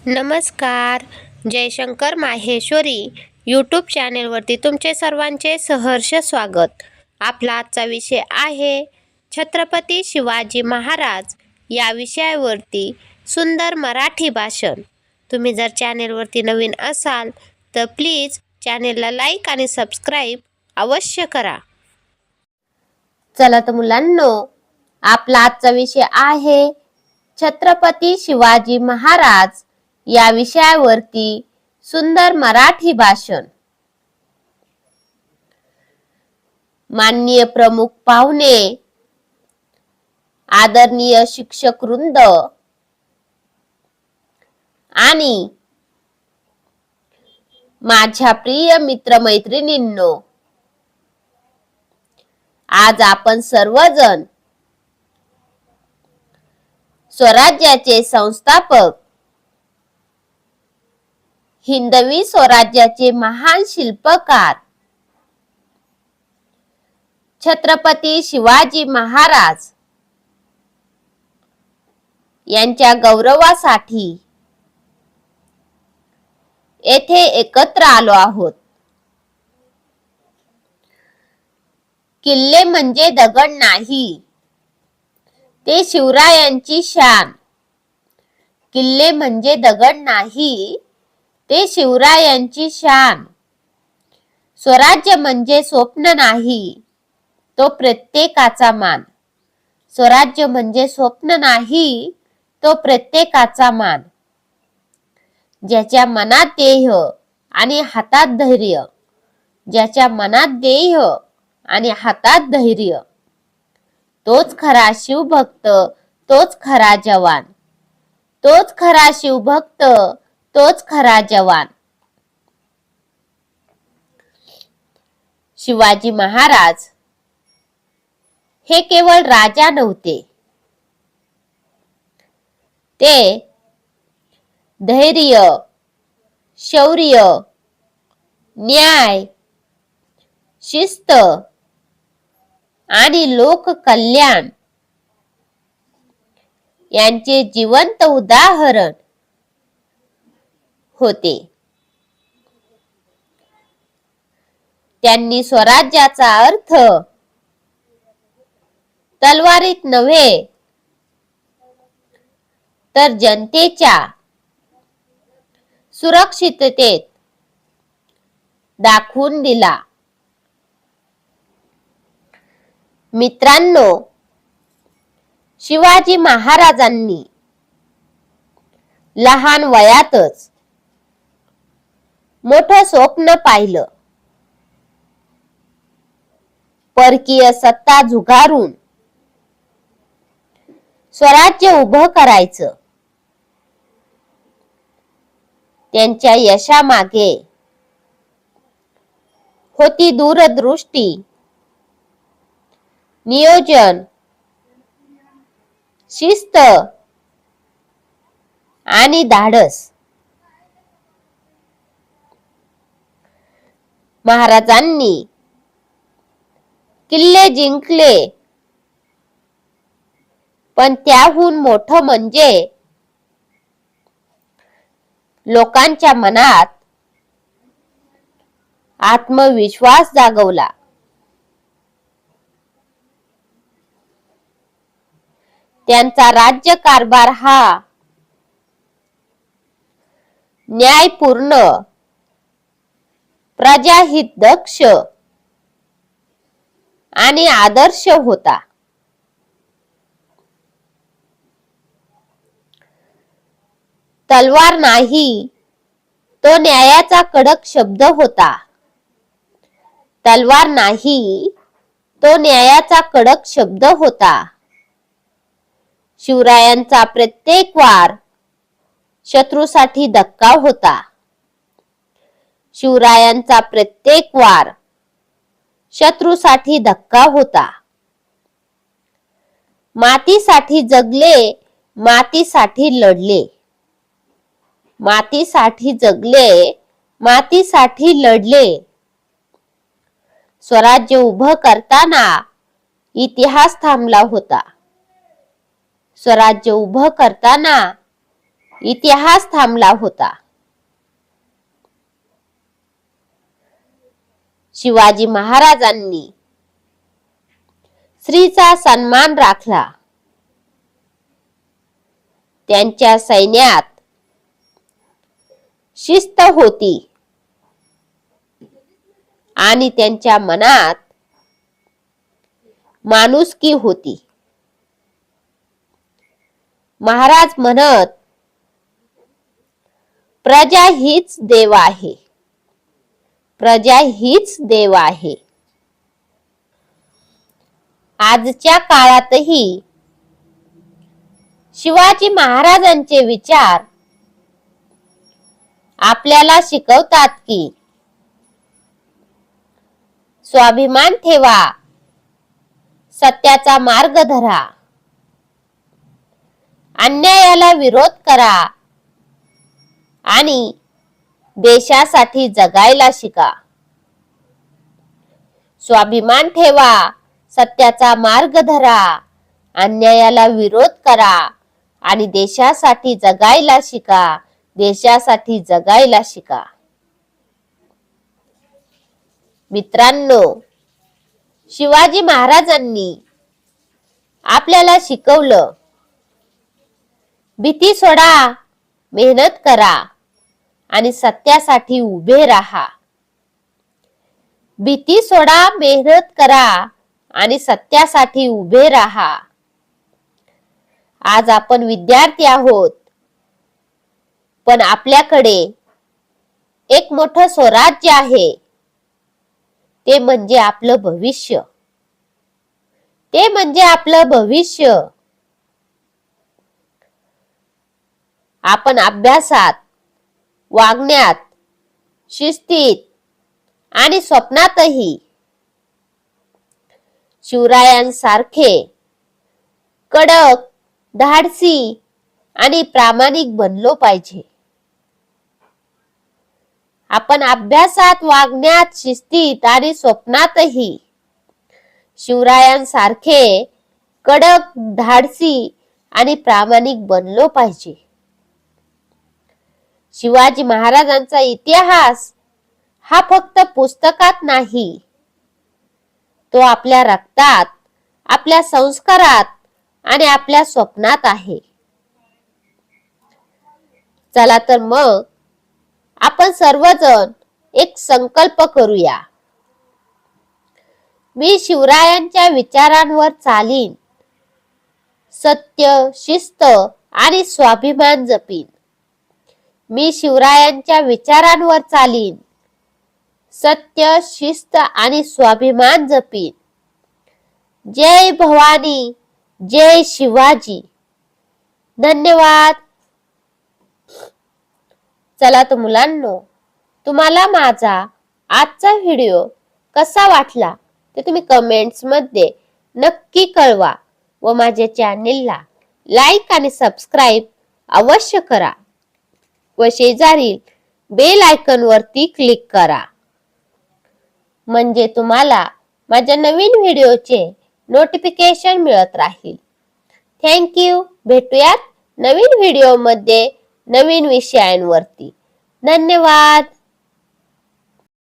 नमस्कार. जयशंकर माहेश्वरी यूट्यूब चॅनेलवरती तुमचे सर्वांचे सहर्ष स्वागत. आपला आजचा विषय आहे छत्रपती शिवाजी महाराज या विषयावरती सुंदर मराठी भाषण. तुम्ही जर चॅनेलवरती नवीन असाल तर प्लीज चॅनेलला लाईक आणि सबस्क्राईब अवश्य करा. चला तर मुलांनो, आपला आजचा विषय आहे छत्रपती शिवाजी महाराज या विषयावरती सुंदर मराठी भाषण. माननीय प्रमुख पाहुणे, आदरणीय शिक्षक वृंद आणि माझ्या प्रिय मित्रमैत्रिणींनो, आज आपण सर्वजण स्वराज्याचे संस्थापक, हिंदवी स्वराज्याचे महान शिल्पकार छत्रपती शिवाजी महाराज यांच्या गौरवासाठी येथे एकत्र आलो आहोत. किल्ले म्हणजे दगड नाही, ते शिवरायांची शान. किल्ले म्हणजे दगड नाही, ते शिवरायांची शान. स्वराज्य म्हणजे स्वप्न नाही, तो प्रत्येकाचा मान. स्वराज्य म्हणजे स्वप्न नाही, तो प्रत्येकाचा मान. ज्याच्या मनात देह आणि हातात धैर्य, ज्याच्या मनात देह आणि हातात धैर्य, तोच खरा शिवभक्त, तोच खरा जवान. तोच खरा शिवभक्त, तोच खरा जवान. शिवाजी महाराज हे केवळ राजा नव्हते, ते धैर्य, शौर्य, न्याय, शिस्त आणि लोककल्याण यांचे जिवंत उदाहरण होते. त्यांनी स्वराज्याचा अर्थ तलवारीत नव्हे तर जनतेच्या सुरक्षिततेत दाखवून दिला. मित्रांनो, शिवाजी महाराजांनी लहान वयातच मोठं स्वप्न पाहिलं. परकीय सत्ता झुगारून स्वराज्य उभं करायचं. त्यांच्या यशामागे होती दूरदृष्टी, नियोजन, शिस्त आणि धाडस. महाराजांनी किल्ले जिंकले, पण त्याहून मोठं म्हणजे लोकांच्या मनात आत्मविश्वास जागवला. त्यांचा राज्यकारभार हा न्यायपूर्ण, प्रजाहितदक्ष आणि आदर्श होता. तलवार नाही, तो न्यायाचा कडक शब्द होता. तलवार नाही, तो न्यायाचा कडक शब्द होता. शिवरायांचा प्रत्येक वार शत्रूसाठी धक्का होता. शिवरायांचा प्रत्येक वार शत्रूसाठी धक्का होता. मातीसाठी जगले, मातीसाठी लढले. मातीसाठी जगले, मातीसाठी लढले. स्वराज्य उभं करताना इतिहास थांबला होता. स्वराज्य उभं करताना इतिहास थांबला होता. शिवाजी महाराजांनी स्त्रीचा सन्मान राखला. त्यांच्या सैन्यात शिस्त होती आणि त्यांच्या मनात माणुसकी होती. महाराज म्हणत, प्रजा हीच देव आहे, प्रजा हीच देव आहे. आजच्या काळातही शिवाजी महाराजांचे विचार आपल्याला शिकवतात की स्वाभिमान ठेवा, सत्याचा मार्ग धरा, अन्यायाला विरोध करा आणि देशासाठी जगायला शिका. स्वाभिमान ठेवा, सत्याचा मार्ग धरा, अन्यायाला विरोध करा आणि देशासाठी जगायला शिका, देशासाठी जगायला शिका. मित्रांनो, शिवाजी महाराजांनी आपल्याला शिकवलं, भीती सोडा, मेहनत करा आणि सत्यासाठी उभे राहा. भीती सोडा, मेहनत करा आणि सत्यासाठी उभे राहा. आज आपण विद्यार्थी आहोत, पण आपल्याकडे एक मोठं स्वराज्य आहे. ते म्हणजे आपलं भविष्य. ते म्हणजे आपलं भविष्य. आपण अभ्यासात, वागण्यात, शिस्तीत आणि स्वप्नातही शिवरायांसारखे कडक, धाडसी आणि प्रामाणिक बनलो पाहिजे. आपण अभ्यासात, वागण्यात, शिस्तीत आणि स्वप्नातही शिवरायांसारखे कडक, धाडसी आणि प्रामाणिक बनलो पाहिजे. शिवाजी महाराजांचा इतिहास हा फक्त पुस्तकात नाही, तो आपल्या रक्तात, आपल्या संस्कारात आणि आपल्या स्वप्नात आहे. चला तर मग आपण सर्वजण एक संकल्प करूया. मी शिवरायांच्या विचारांवर चालीन, सत्य, शिस्त आणि स्वाभिमान जपीन. मी शिवरायांच्या विचारांवर चालीन, सत्य, शिस्त आणि स्वाभिमान जपीन. जय भवानी, जय शिवाजी. धन्यवाद. चला तर मुलांनो, तुम्हाला माझा आजचा व्हिडिओ कसा वाटला ते तुम्ही कमेंट्स मध्ये नक्की कळवा व माझ्या चॅनेलला लाईक आणि सबस्क्राईब अवश्य करा व शेजारील बेल आयकॉन वरती क्लिक करा, म्हणजे तुम्हाला माझ्या नवीन व्हिडिओचे नोटिफिकेशन मिळत राहील. Thank you. भेटूयात नवीन व्हिडिओ मध्ये नवीन विषयांवरती. धन्यवाद.